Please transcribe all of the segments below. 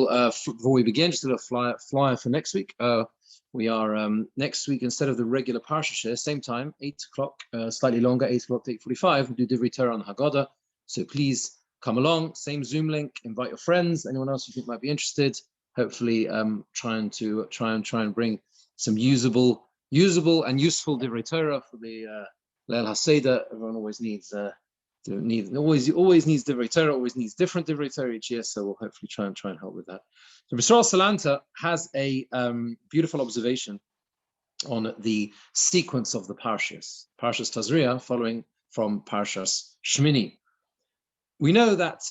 Before we begin, just a little flyer for next week. We are next week, instead of the regular Parsha share, same time, 8 o'clock, slightly longer, 8 o'clock to 8:45. We do Divrei Torah on the Haggadah. So please come along. Same Zoom link. Invite your friends. Anyone else you think might be interested. Hopefully, trying to bring some usable and useful Divrei Torah for the Leil HaSeder. Everyone always needs. Always needs Divrei Torah, always needs different Divrei Torah each year, so we'll hopefully try and help with that. So B'Srar Salanta has a beautiful observation on the sequence of the Parshas Tazria, following from Parshas Shmini. We know that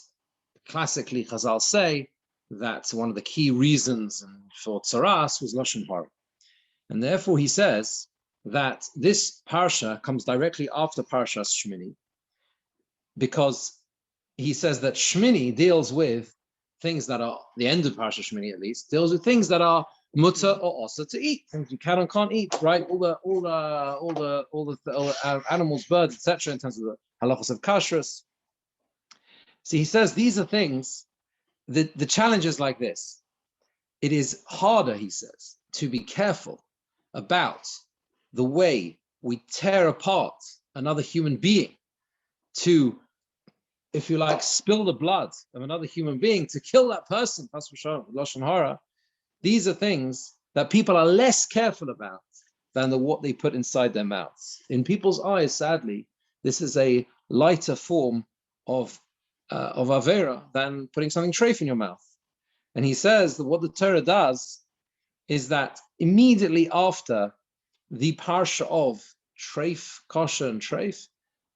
classically Chazal say that one of the key reasons for Tzaras was Lashon Hara, and therefore he says that this Parsha comes directly after Parshas Shmini, because he says that Shmini deals with things that are, the end of Parsha Shmini at least, deals with things that are mutter or osa to eat, things you can and can't eat, right? All the animals, birds, etc., in terms of the halachos of kashrus. So he says these are things, the challenge is like this. It is harder, he says, to be careful about the way we tear apart another human being, to, if you like, spill the blood of another human being, to kill that person, Lashon Hara. These are things that people are less careful about than what they put inside their mouths. In people's eyes, sadly, this is a lighter form of Avera than putting something treif in your mouth. And he says that what the Torah does is that immediately after the parsha of treif, kosher and treif,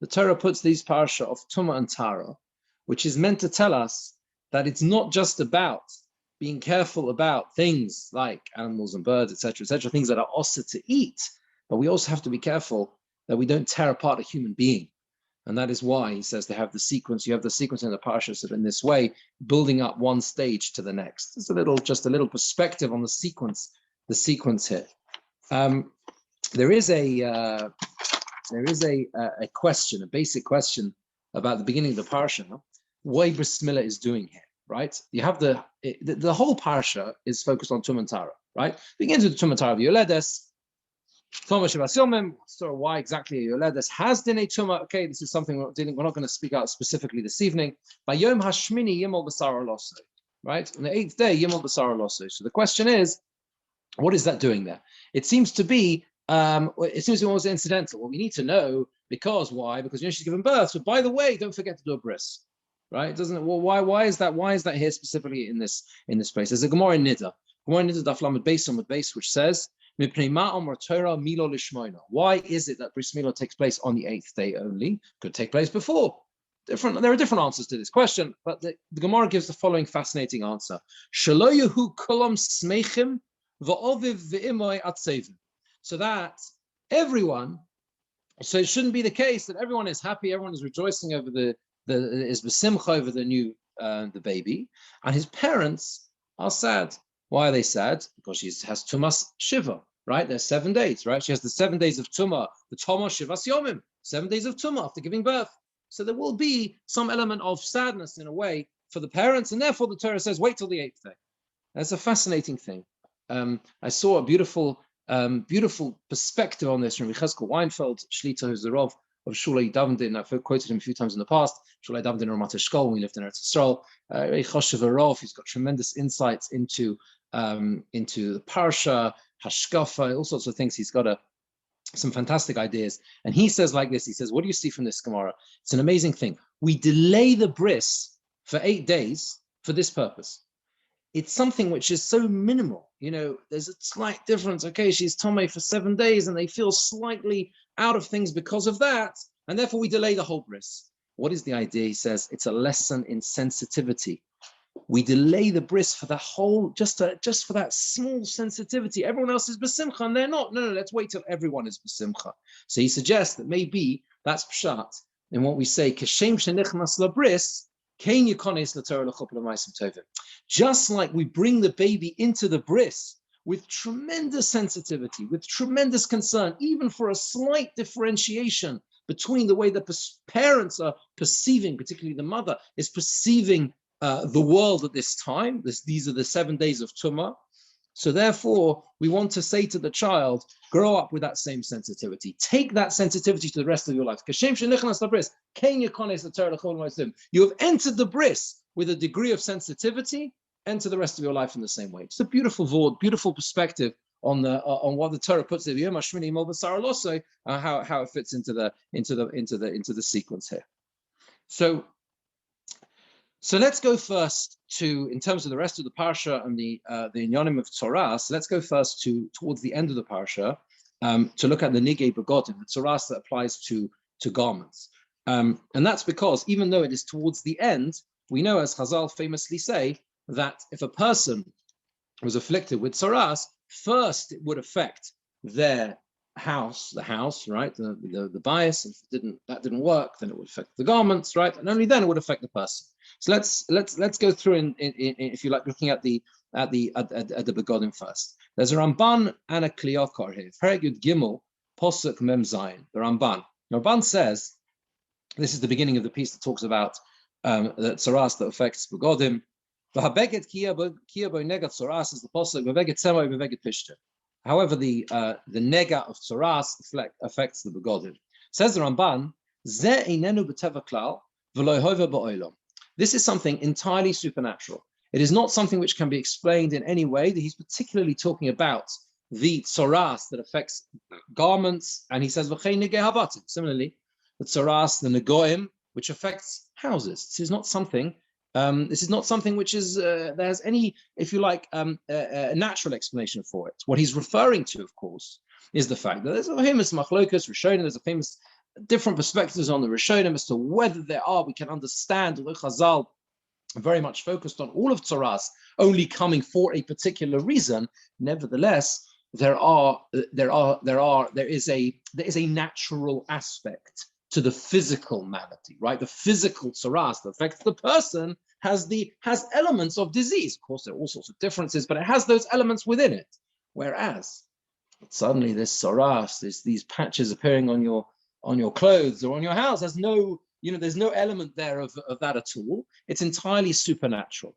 the Torah puts these parsha of Tumah and Tara, which is meant to tell us that it's not just about being careful about things like animals and birds, etc., things that are osir to eat, but we also have to be careful that we don't tear apart a human being. And that is why he says they have the sequence. You have the sequence in the parashas that in this way, building up one stage to the next. Just a little perspective on the sequence here. There is a question, a basic question about the beginning of the parsha, why Bris Milah is doing here, right? You have the whole parsha is focused on Tum and Tara, right? Begins with the Tum and Tara of Yoledes. So why exactly Yoledes has Dinei Tumah? Okay, this is something we're not going to speak out specifically this evening. By Yom Hashmini Yimol B'Sar Losei, right? On the 8th day, Yimol B'Sar Losei. So the question is, what is that doing there? It seems to be almost incidental. Well, we need to know why? Because she's given birth. So by the way, don't forget to do a bris, right? Doesn't it? Well, why is that? Why is that here specifically in this place? There's a Gemara in Nida, Daf Lamed Beis, which says, why is it that Bris Milah takes place on the 8th day only? Could take place before. There are different answers to this question, but the Gemara gives the following fascinating answer: so that everyone, so it shouldn't be the case that everyone is happy, everyone is rejoicing over is besimcha over the new the baby, and his parents are sad. Why are they sad? Because she has tumas shiva, right? There's 7 days, right? She has the 7 days of tumah, the tomah shivas yomim, 7 days of tumah after giving birth. So there will be some element of sadness in a way for the parents, and therefore the Torah says, wait till the 8th day. That's a fascinating thing. I saw a beautiful perspective on this from Yechezkel Weinfeld, Shlita, who's the Rav of Shulei Davendin. I've quoted him a few times in the past. Shulei Davendin in Ramat Eshkol, when we lived in Eretz Yisrael. Very choshev Rav. He's got tremendous insights into the parsha, hashkafa, all sorts of things. He's got some fantastic ideas. And he says like this. He says, what do you see from this Gemara? It's an amazing thing. We delay the bris for 8 days for this purpose. It's something which is so minimal. There's a slight difference. Okay, she's Tomei for 7 days and they feel slightly out of things because of that. And therefore we delay the whole bris. What is the idea? He says it's a lesson in sensitivity. We delay the bris for the whole, just for that small sensitivity. Everyone else is besimcha and they're not. No, let's wait till everyone is besimcha. So he suggests that maybe that's pshat in what we say, Keshem shenichnas labris, just like we bring the baby into the bris with tremendous sensitivity, with tremendous concern, even for a slight differentiation between the way the parents are perceiving, particularly the mother, is perceiving the world at this time. These are the 7 days of Tumah. So therefore, we want to say to the child, grow up with that same sensitivity. Take that sensitivity to the rest of your life. You have entered the bris with a degree of sensitivity, enter the rest of your life in the same way. It's a beautiful word, beautiful perspective on what the Torah puts there. How it fits into the sequence here. So let's go first in terms of the rest of the parsha and the inyanim of Toras. Let's go first towards the end of the parsha to look at the nigei begodim, the Toras that applies to garments. And that's because even though it is towards the end, we know, as Chazal famously say, that if a person was afflicted with Toras, first it would affect their house, right? The bias. If that didn't work, then it would affect the garments, right? And only then it would affect the person. So let's go through in if you like, looking at the begodim first. There's a Ramban and a Kliyokar here. Very good Gimel Posuk Mem Zayin. The Ramban says, this is the beginning of the piece that talks about the Tzoras that affects begodim. V'habeget kiyabo negat Tzoras is the Posuk v'veget semo v'veget pishter. However, the nega of Tzoras affects the begodim. Says the Ramban, Ze einenu b'teva klal v'lo hova ba'olam. This is something entirely supernatural. It is not something which can be explained in any way. That he's particularly talking about the Tzoras that affects garments, and he says v'chei negei havatim. Similarly, the Tzoras, the negoim, which affects houses. This is not something which is there's any, if you like, a natural explanation for it. What he's referring to, of course, is the fact that there's a famous machlokas Rishonim. There's a famous different perspectives on the Rishonim as to whether there are. We can understand, although Chazal very much focused on all of Tzoras only coming for a particular reason. Nevertheless, there is a natural aspect to the physical malady, right? The physical Tzoras that affects the person has elements of disease. Of course, there are all sorts of differences, but it has those elements within it. Whereas suddenly this Tzoras, these patches appearing on your clothes or on your house, there's no element there of that at all. It's entirely supernatural.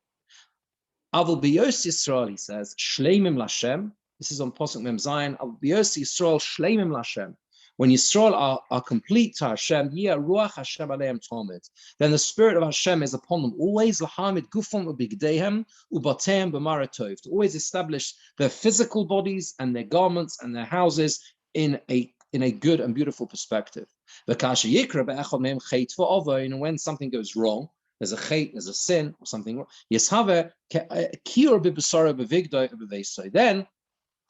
Avol biyos Yisrael, he says, shleimim lashem. This is on Posuk Mem Zayin. Avol biyos Yisrael shleimim lashem. When Yisrael are complete to Hashem, ruach Hashem aleim tomid, then the spirit of Hashem is upon them always. Lahamid gufon ubigdehem ubatehem b'maratov, to always establish their physical bodies and their garments and their houses in a good and beautiful perspective. And when something goes wrong, there's a chait, there's a sin or something wrong, then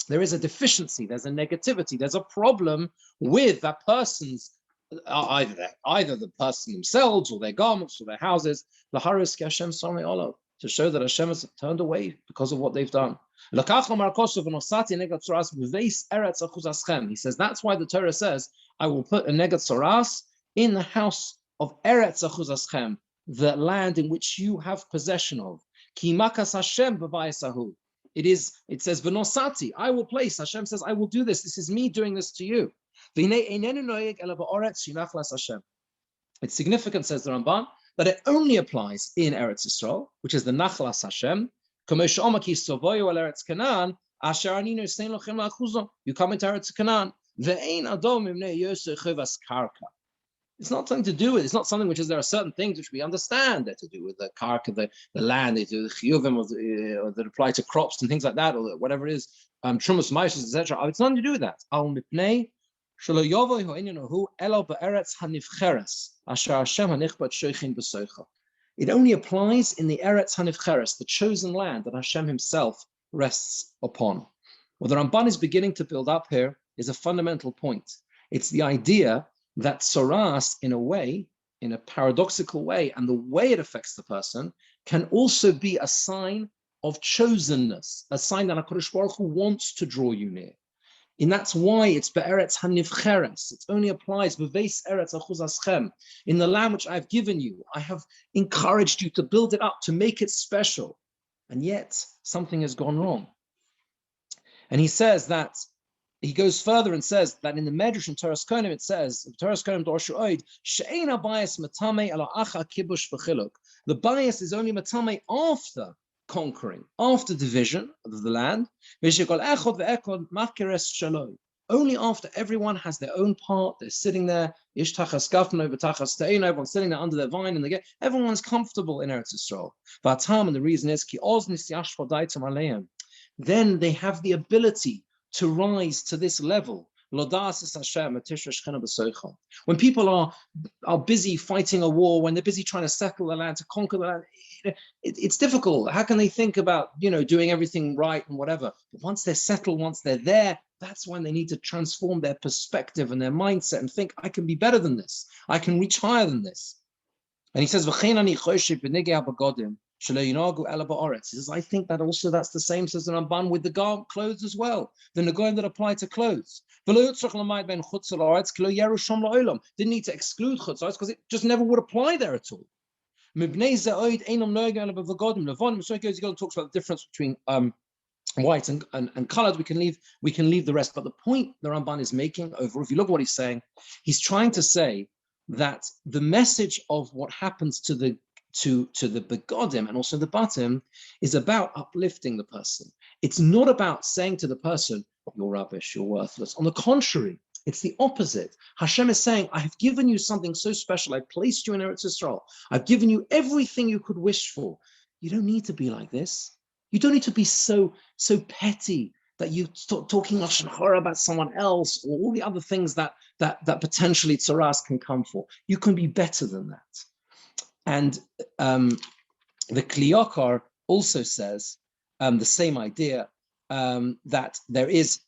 there is a deficiency, there's a negativity, there's a problem with that person's, either the person themselves or their garments or their houses, to show that Hashem has turned away because of what they've done. He says that's why the Torah says, I will put a negat tzoras in the house of Eretz Achuzaschem, the land in which you have possession of. Ki makas Hashem b'vayisahu. It says, V'nosati, I will place, Hashem says, I will do this. This is me doing this to you. It's significant, says the Ramban, that it only applies in Eretz Yisrael, which is the Nachlas Hashem. You come into Eretz Canaan. It's not something to do with, it's not something which is, there are certain things which we understand that to do with the karka, the land, they do the chiyuvim, or that apply to crops and things like that, or whatever it is, trumas, maishas, etc. It's nothing to do with that. It only applies in the Eretz Hanivcheres, the chosen land that Hashem himself rests upon. What the Ramban is beginning to build up here is a fundamental point. It's the idea that Tzoras, in a way, in a paradoxical way, and the way it affects the person, can also be a sign of chosenness, a sign that HaKadosh Baruch Hu wants to draw you near. And that's why it's Be'eretz HaNivcheres. It only applies Be'veis Eretz Achuzaschem. In the land which I've given you, I have encouraged you to build it up, to make it special. And yet, something has gone wrong. And he says that, he goes further and says that in the Medrash in Toras Kohanim, it says, Toras Kohanim Dorshu Oid, She'ein Abayis Matame Ela Acha Kibush V'chiluk. The bias is only matame after conquering, after division of the land. Only after everyone has their own part, they're sitting there, everyone's sitting there under their vine, and everyone's comfortable in Eretz Yisrael. And the reason is, then they have the ability to rise to this level. When people are busy fighting a war, when they're busy trying to settle the land, to conquer the land, it's difficult. How can they think about, doing everything right and whatever? But once they're settled, once they're there, that's when they need to transform their perspective and their mindset and think, I can be better than this. I can reach higher than this. And he says, he says, I think that also that's the same, says the Ramban, with the clothes as well. The negoim that apply to clothes. Didn't need to exclude chutzlaretz because it just never would apply there at all. So he talks about the difference between white and colored. We can leave the rest. But the point the Ramban is making over, if you look at what he's saying, he's trying to say that the message of what happens to the begodim and also the batim is about uplifting the person. It's not about saying to the person, you're rubbish, you're worthless. On the contrary, it's the opposite. Hashem is saying, I have given you something so special. I placed you in Eretz Yisrael. I've given you everything you could wish for. You don't need to be like this. You don't need to be so petty that you start talking lashon hara about someone else or all the other things that potentially tzaras can come for. You can be better than that. And the Kliyokar also says the same idea, that there is,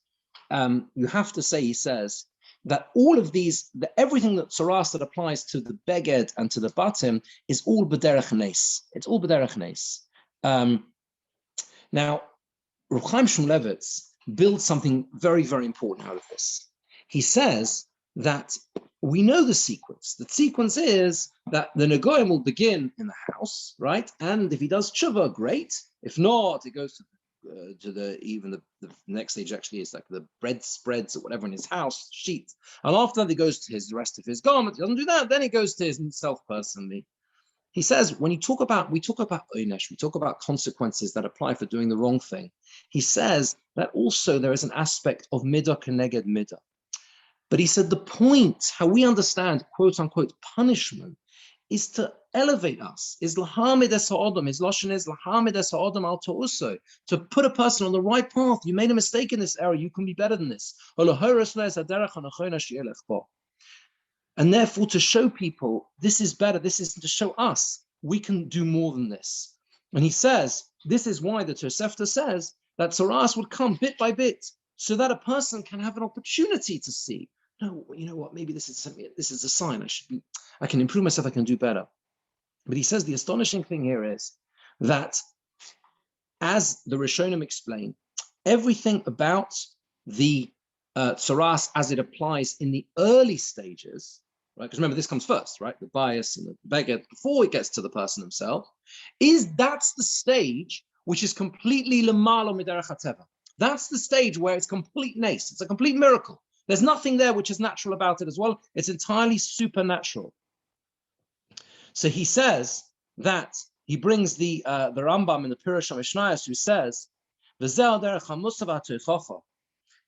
you have to say, he says, that all of these, everything that tzaras that applies to the beged and to the batim is all b'derech nes. It's all b'derech nes. Now, Reb Chaim Shmulevitz builds something very, very important out of this. He says that we know the sequence. The sequence is that the negoim will begin in the house, right? And if he does tshuva, great. If not, it goes to the next stage actually is like the bread spreads or whatever in his house, sheet. And after that, he goes to the rest of his garment. He doesn't do that. Then he goes to himself personally. He says, when we talk about oynesh, we talk about consequences that apply for doing the wrong thing. He says that also there is an aspect of midah keneged midah. But he said the point, how we understand quote unquote punishment, is to elevate us. Is lahamid es ha'odam. His lashon is lahamid es ha'odam al ta'uso, to put a person on the right path. You made a mistake in this area. You can be better than this. And therefore, to show people this is better, this is to show us we can do more than this. And he says, this is why the Tosefta says that tzaras would come bit by bit so that a person can have an opportunity to see, no, you know what, maybe this is a sign, I can improve myself, I can do better. But he says the astonishing thing here is that, as the Rishonim explain, everything about the tzaras as it applies in the early stages, right? Because remember, this comes first, right? The bias and the beged, before it gets to the person himself, that's the stage which is completely lemalo miderech hateva. That's the stage where it's complete nace. It's a complete miracle. There's nothing there which is natural about it as well. It's entirely supernatural. So he says that he brings the Rambam in the Pirush HaMishnayos, who says, "V'zeh derech hamusa v'hatoichacha."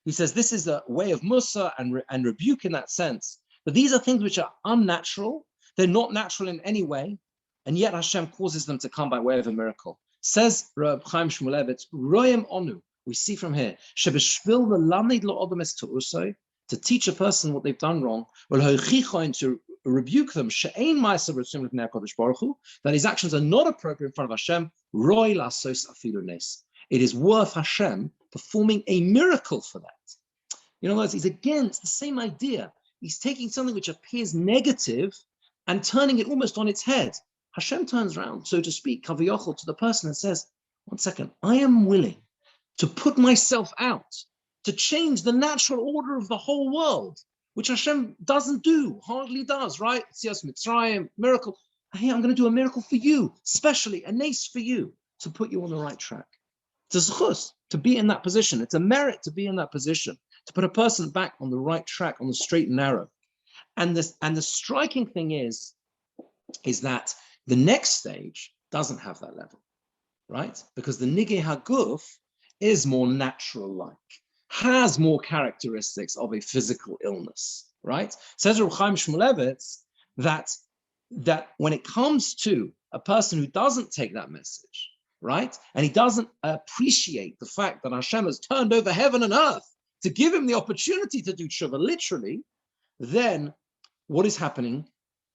He says this is a way of musa and rebuke in that sense. But these are things which are unnatural. They're not natural in any way, and yet Hashem causes them to come by way of a miracle. Says Reb Chaim Shmulevitz, Royem Onu, we see from here, Shebeshvil l'lamed lo'odom es ta'usoi, to teach a person what they've done wrong, to rebuke them, she'ein ma'aser b'tzum l'pnei HaKadosh Baruch Hu, that his actions are not appropriate in front of Hashem, roy la'asos afilu nes. It is worth Hashem performing a miracle for that. In other words, it's the same idea. He's taking something which appears negative and turning it almost on its head. Hashem turns around, so to speak, kaviyochel, to the person and says, one second, I am willing to put myself out, to change the natural order of the whole world, which Hashem doesn't do, hardly does, right? Tzias Mitzrayim, miracle. Hey, I'm going to do a miracle for you, especially a nace for you, to put you on the right track. It's a zchus to be in that position. It's a merit to be in that position, to put a person back on the right track, on the straight and narrow. And the striking thing is that The next stage doesn't have that level, right? Because the Nigei Haguf is more natural-like, has more characteristics of a physical illness, right? Says Reb Chaim Shmulevitz that when it comes to a person who doesn't take that message, right, and he doesn't appreciate the fact that Hashem has turned over heaven and earth to give him the opportunity to do tshuva, literally, then what is happening?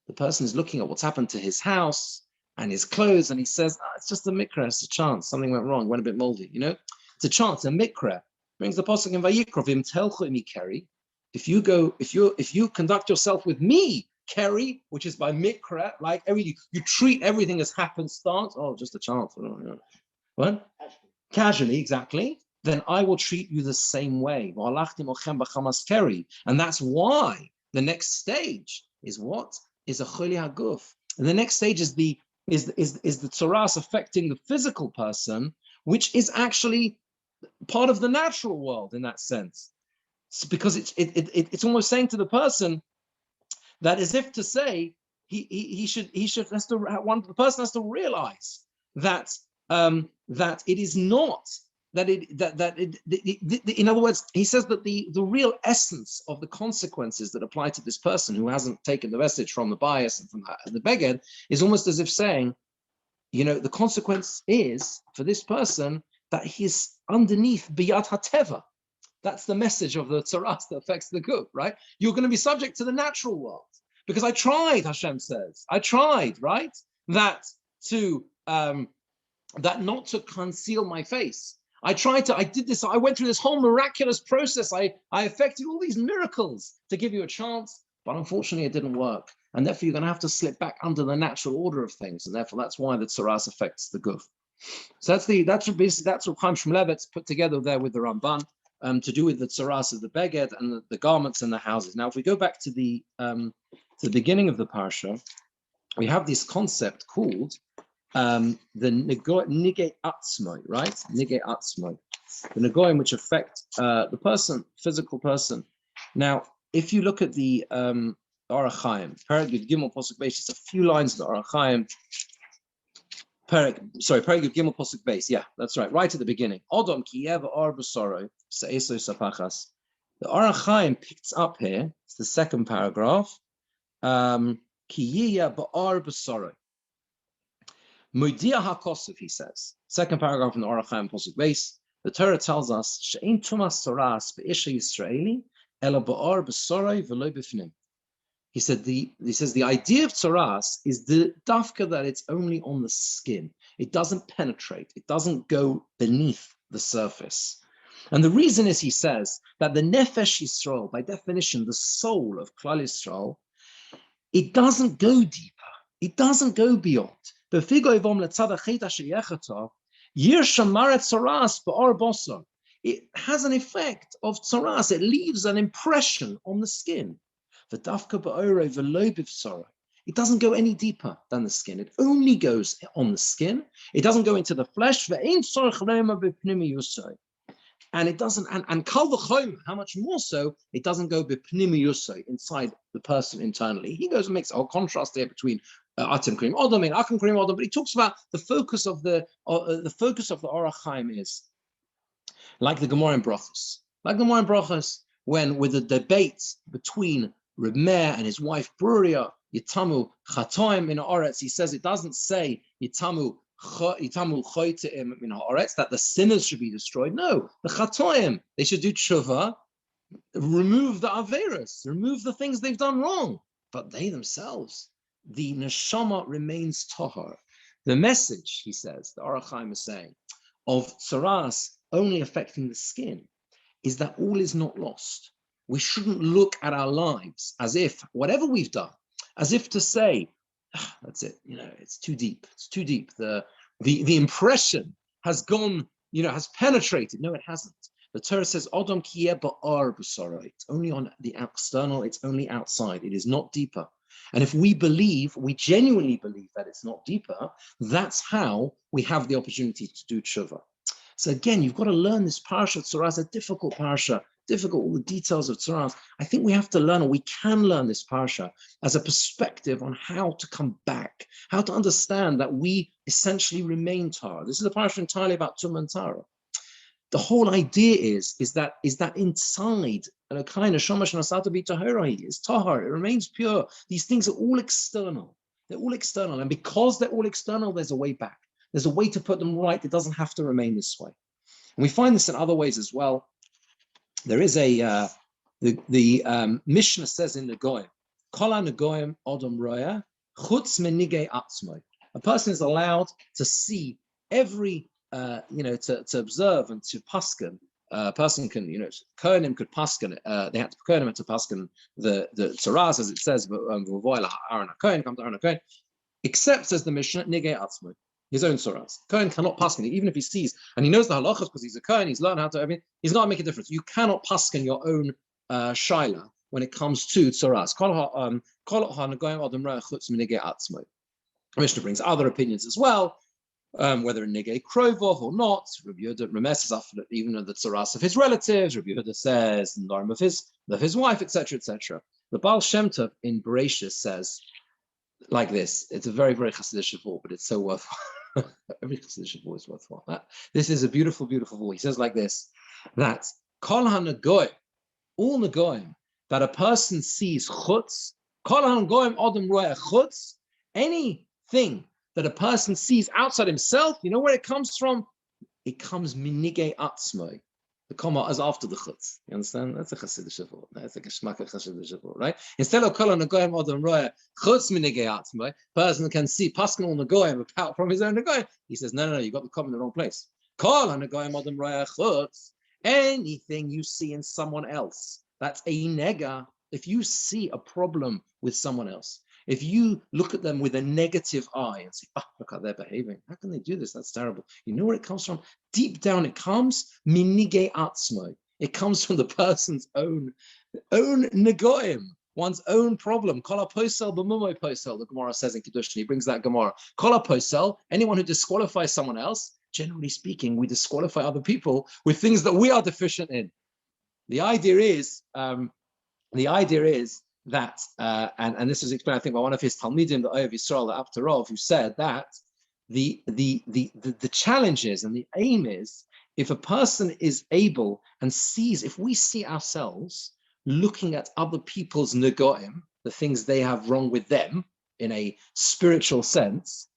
The person is looking at what's happened to his house and his clothes, and he says, it's just a mikra, it's a chance, something went wrong, went a bit moldy, it's a chance, a mikra. Brings the pasuk in Vayikra, V'im telchu imi keri, if you conduct yourself with me, keri, which is by mikra, like you treat everything as happenstance, just a chance, what? Casually, exactly, then I will treat you the same way. And that's why the next stage is what? Is a choli haguf. And the next stage is the tzoras affecting the physical person, which is actually part of the natural world in that sense. It's because it's almost saying to the person that, as if to say, the person has to realize that it is not in other words, he says that the real essence of the consequences that apply to this person who hasn't taken the message from the bias and from the beged is almost as if saying, the consequence is for this person that he's underneath biyad hateva. That's the message of the tzaras that affects the guf, right? You're going to be subject to the natural world because I tried, Hashem says, I tried, right? That not to conceal my face. I did this, I went through this whole miraculous process. I effected all these miracles to give you a chance, but unfortunately it didn't work. And therefore you're going to have to slip back under the natural order of things. And therefore that's why the tzaras affects the guf. So that's what Chaim Shmulevitz put together there with the Ramban to do with the tzaras of the beged and the garments and the houses. Now, if we go back to the beginning of the parsha, we have this concept called the nigei atzmoi, right? Nigei atzmoi, the negoim which affect the person, physical person. Now, if you look at the Toras Chaim, Perek Yud Gimel Pasuk Beis, just a few lines of the Toras Chaim. Perek Yud Gimel Pasuk Beis, yeah, that's right at the beginning. Odom ki yev ar b'soro se'eso sapachas. The Toras Chaim picks up here. It's the second paragraph. Ki yiyah ba'ar b'soro. Moidia HaKosov, he says. Second paragraph in the Toras Chaim Pasuk Beis. The Torah tells us, She'ein tumas tzaras be'isha Yisraeli, ela ba'ar b'soroi v'lo b'fnim. He says the idea of tzaras is the dafka that it's only on the skin. It doesn't penetrate. It doesn't go beneath the surface. And the reason is, he says, that the nefesh Yisrael, by definition, the soul of Klal Yisrael, it doesn't go deeper. It doesn't go beyond. It has an effect of tzaras. It leaves an impression on the skin. It doesn't go any deeper than the skin. It only goes on the skin. It doesn't go into the flesh. And it doesn't, and kal v'chomer, how much more so, it doesn't go b'pnimi yusay, inside the person internally. He goes and makes a whole contrast there between atem krim odom and akem krim odom, but he talks about the focus of the Toras Chaim is like the Gemara in Brachos. Like the Gemara in Brachos, when with the debate between Reb Meir and his wife Bruria, Yitamu Chatoim in Haaretz, he says it doesn't say Yitamu Choiteim in Haaretz, that the sinners should be destroyed. No, the Chatoim, they should do tshuva, remove the Averos, remove the things they've done wrong. But they themselves, the neshama remains tahar. The message, he says, the Toras Chaim is saying, of tzaras only affecting the skin, is that all is not lost. We shouldn't look at our lives as if, whatever we've done, as if to say, that's it, it's too deep. It's too deep. The impression has gone, has penetrated. No, it hasn't. The Torah says, Odom kiyeh ba'ar b'soro. It's only on the external, it's only outside. It is not deeper. And if we genuinely believe that it's not deeper, that's how we have the opportunity to do tshuva. So again, you've got to learn this parsha. Tzara is a difficult parsha. difficult, all the details of Toras. I think we have to learn, or we can learn this parsha as a perspective on how to come back, how to understand that we essentially remain Torah. This is a parsha entirely about Tum and Tara. The whole idea is that inside a kind of shomash nasata be tahara is tahar. It remains pure. These things are all external. They're all external, and because they're all external, there's a way back. There's a way to put them right. It doesn't have to remain this way. And we find this in other ways as well. There is the Mishnah says in the Goyim, Kol HaNegoyim Odom Roya Chutz Menigei Atzmoi. A person is allowed to see every, to observe and to paskin. A person can, Kohanim could paskin. They had to Kohanim to paskin the Toras, as it says, Aaron HaKohen, come to Aaron HaKohen, except, says the Mishnah, Nigei Atzmoi, his own Toras. Kohen cannot paskin, even if he sees, and he knows the halachas because he's a Kohen, he's learned how to, he's not making a difference. You cannot paskin your own shaila when it comes to Toras. Mishnah brings other opinions as well, whether in Nigei Krovov or not. Rabbi Yehuda remes even of the Tzoras of his relatives. Rabbi Yehuda says the norm of his wife, etc., etc. The Baal Shem Tov in Bereshis says like this. It's a very, very Hasidic vort, but it's so worthwhile. Every Hasidic vort is worthwhile. This is a beautiful, beautiful vort. He says like this, that Kol HaNegoyim, all Negoyim, that a person sees chutz, Kol HaNegoyim Odom Roya Chutz, anything that a person sees outside himself, you know where it comes from? It comes minigei atzmoi. The comma is after the chutz. You understand? That's a Hasidic vort. That's a geschmack of Hasidic vort, right? Instead of kol hanegoyim odom roya chutz minigei atzmoi, person can see paskin on negoyim apart from his own negoyim. He says, no, you got the comma in the wrong place. Kol hanegoyim odom roya chutz. Anything you see in someone else, that's a nega. If you see a problem with someone else, if you look at them with a negative eye and say, oh, look how they're behaving. How can they do this? That's terrible. You know where it comes from? Deep down, it comes minigei atzmoi. It comes from the person's own negoim, one's own problem. Kol haposel b'mumo posel, the Gemara says in Kedushin. He brings that Gemara. Kol haposel, anyone who disqualifies someone else, generally speaking, we disqualify other people with things that we are deficient in. The idea is that, and this is explained, I think, by one of his Talmidim, the Oyev Yisrael, the Aptarov, who said that the challenge is, and the aim is, if a person is able and sees, if we see ourselves looking at other people's negoim, the things they have wrong with them in a spiritual sense,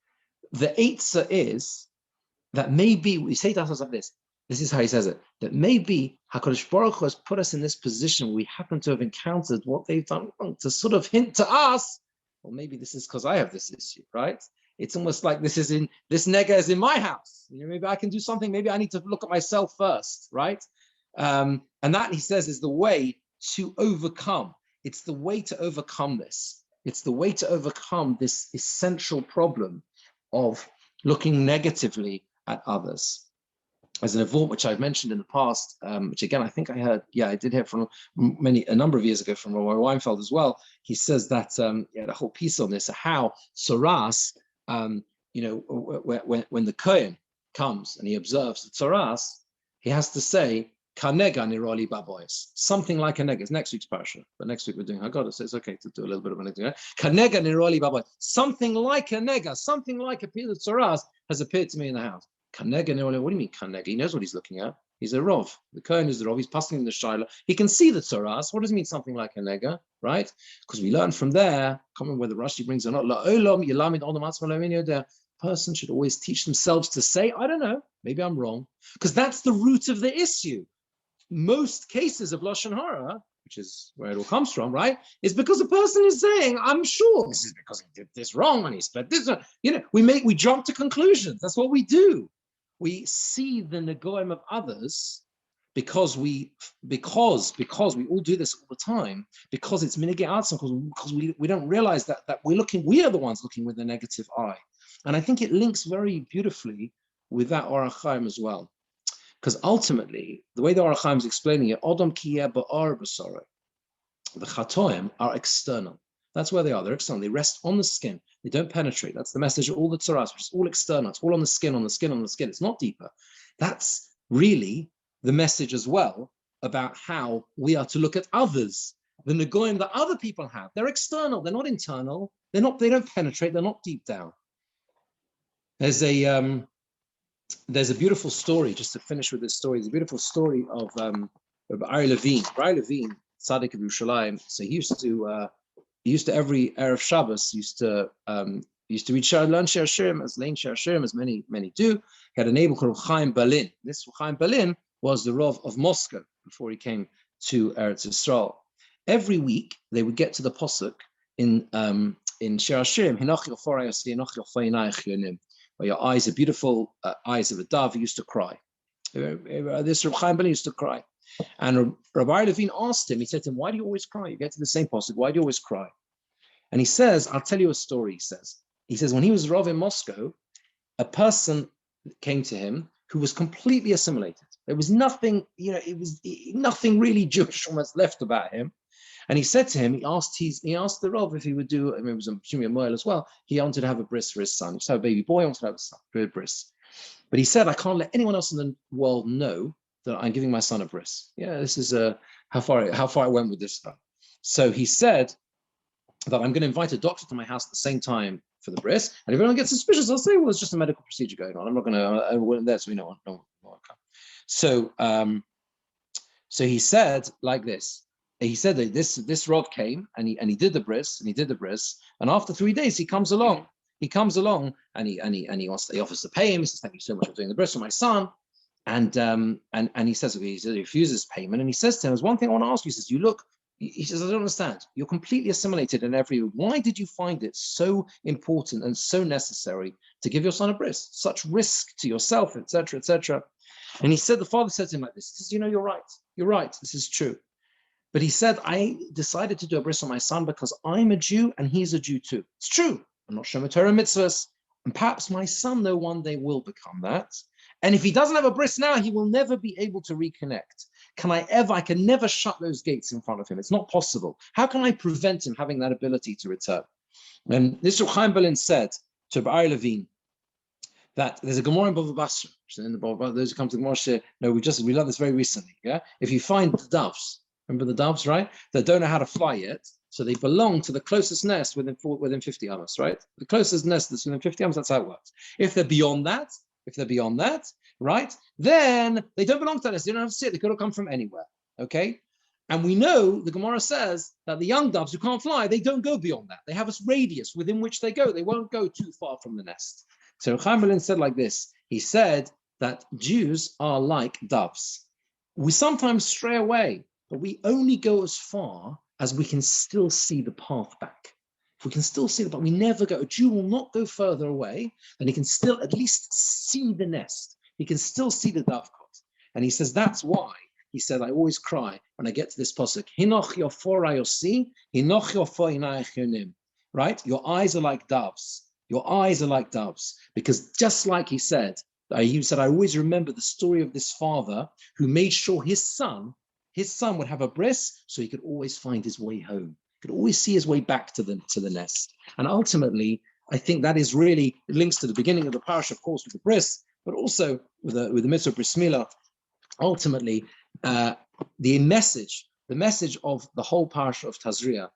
the eitzah is that maybe we say to ourselves like this. This is how he says it, that maybe HaKadosh Baruch Hu has put us in this position where we happen to have encountered what they've done wrong, to sort of hint to us, well, maybe this is because I have this issue, right? It's almost like this nega is in my house. Maybe I can do something, maybe I need to look at myself first, right? And that, he says, is the way to overcome. It's the way to overcome this. It's the way to overcome this essential problem of looking negatively at others. As an event which I've mentioned in the past, which again I think I heard, I did hear from a number of years ago from Rabbi Weinfeld as well. He says that the whole piece on this, how Toras, when the Kohen comes and he observes the Toras, he has to say Kanega niroli babois, something like a nega. It's next week's parsha, but next week we're doing Haggadah, so it's okay to do a little bit of a nega. Kanega niroli babois, something like a nega, something like a piece of Toras has appeared to me in the house. Kanega, what do you mean Kanega? He knows what he's looking at. He's a Rov. The Kohen is the Rov. He's passing in the Shaila. He can see the Toras. What does it mean something like a nega, right? Because we learn from there, I can't remember whether Rashi brings it or not, the person should always teach themselves to say, I don't know, maybe I'm wrong. Because that's the root of the issue. Most cases of Lashon Hara, which is where it all comes from, right, is because a person is saying, I'm sure this is because he did this wrong and he spent this. We jump to conclusions. That's what we do. We see the negoim of others because we all do this all the time, because it's minigei atzmoi, because we don't realize that we are the ones looking with a negative eye. And I think it links very beautifully with that Orach Chaim as well. Because ultimately, the way the Orach Chaim is explaining it, Odom kiyeh ba'ar b'sorah, the chatoim are external. That's where they are. They're external. They rest on the skin. They don't penetrate. That's the message of all the tzaras, which is all external. It's all on the skin, on the skin, on the skin. It's not deeper. That's really the message as well about how we are to look at others. The negoim that other people have, they're external, they're not internal, they don't penetrate, they're not deep down. There's a beautiful story, just to finish with this story, there's a beautiful story of Rabbi Levine, Tzaddik of Yerushalayim. So he used to every Erev Shabbos, used to read learn Shir Hashirim, as many do. He had a neighbor called Chaim Berlin. This Chaim Berlin was the Rav of Moscow before he came to Eretz Yisrael. Every week they would get to the pasuk in Shir Hashirim, Hinach Yoforei Yasi, Hinach Yofei Inayich Yonim, where your eyes are beautiful eyes of a dove. He used to cry. This Rav Chaim Berlin used to cry. And Rabbi Levine asked him, he said to him, why do you always cry? You get to the same pasuk, why do you always cry? And he says, I'll tell you a story, he says, when he was Rav in Moscow, a person came to him who was completely assimilated. There was nothing, nothing really Jewish almost left about him. And he said to him, he asked the Rav if he would do, I mean, it was a Moel as well, he wanted to have a bris for his son. He used to have a baby boy, he wanted to have a son, a bris. But he said, I can't let anyone else in the world know that I'm giving my son a bris. Yeah, this is how far I went with this stuff. So he said that I'm going to invite a doctor to my house at the same time for the bris, and if anyone gets suspicious, I'll say, well, it's just a medical procedure going on. I'm not going to, that's, we know. So he said like this. He said that this Rav came and he did the bris, and after 3 days he comes along and he offers to pay him. He says, thank you so much for doing the bris for my son. And he says, he refuses payment, and he says to him, there's one thing I want to ask you. He says, I don't understand. You're completely assimilated in every. Why did you find it so important and so necessary to give your son a bris? Such risk to yourself, etc., etc. And he said, the father said to him like this. He says, you're right. This is true. But he said, I decided to do a bris on my son because I'm a Jew and he's a Jew too. It's true. I'm not Shomer Torah mitzvahs, and perhaps my son, though, one day will become that. And if he doesn't have a bris now, he will never be able to reconnect. I can never shut those gates in front of him. It's not possible. How can I prevent him having that ability to return? And this Chaim Berlin said to Rabbi Levine that there's a Gemara in Bava Basra. Those who come to the Gemara, we learned this very recently. Yeah, if you find the doves, remember the doves, right? That don't know how to fly yet, so they belong to the closest nest within 50 amos, right? The closest nest that's within 50 amos. That's how it works. If they're beyond that, right, then they don't belong to us. They don't have to sit. They could have come from anywhere. Okay, and we know the Gemara says that the young doves who can't fly, they don't go beyond that. They have a radius within which they go. They won't go too far from the nest. So Chaim Berlin said like this. He said that Jews are like doves. We sometimes stray away, but we only go as far as we can still see the path back. We can still see but we never go. A Jew will not go further away than he can still at least see the nest. He can still see the dovecot. And he says, that's why, he said, I always cry when I get to this pasuk, Hinoch yoforei yosi, Hinoch yofei inayich yonim. Right? Your eyes are like doves. Your eyes are like doves. Because just like he said, I always remember the story of this father who made sure his son would have a bris so he could always find his way home. Could always see his way back to the nest. And ultimately, I think that is really, it links to the beginning of the parsha, of course, with the bris, but also with the mitzvah bris milah. Ultimately, the message of the whole parsha of Tazria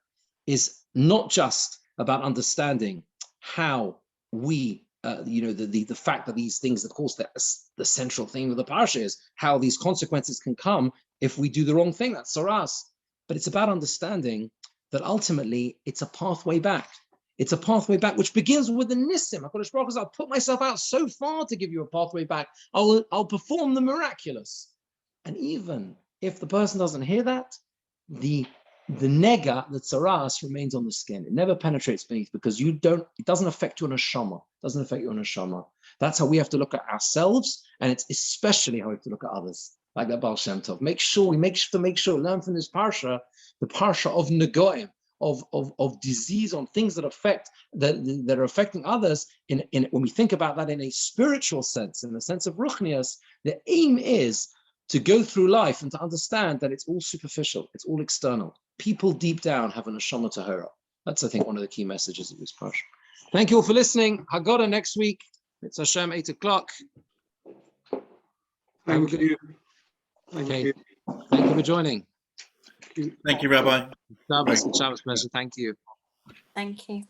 is not just about understanding how we, the fact that these things, of course, the central theme of the parsha is how these consequences can come if we do the wrong thing. That's Soras. But it's about understanding that ultimately it's a pathway back. It's a pathway back which begins with the nissim. HaKadosh Baruch Hu, I'll put myself out so far to give you a pathway back. I'll perform the miraculous. And even if the person doesn't hear that, the nega, the tzaras, remains on the skin. It never penetrates beneath because it doesn't affect you on a shama. That's how we have to look at ourselves, and it's especially how we have to look at others. Like that Baal Shem Tov. Make sure, learn from this parsha, the parsha of negoim, of disease on things that are affecting others. In when we think about that in a spiritual sense, in the sense of ruchnias, the aim is to go through life and to understand that it's all superficial, it's all external. People deep down have an neshama tahora. That's, I think, one of the key messages of this parsha. Thank you all for listening. Haggadah next week. It's Hashem 8 o'clock. Thank you. Okay. Thank you for joining. Thank you, Rabbi. Shabbos pleasure. Thank you. Thank you.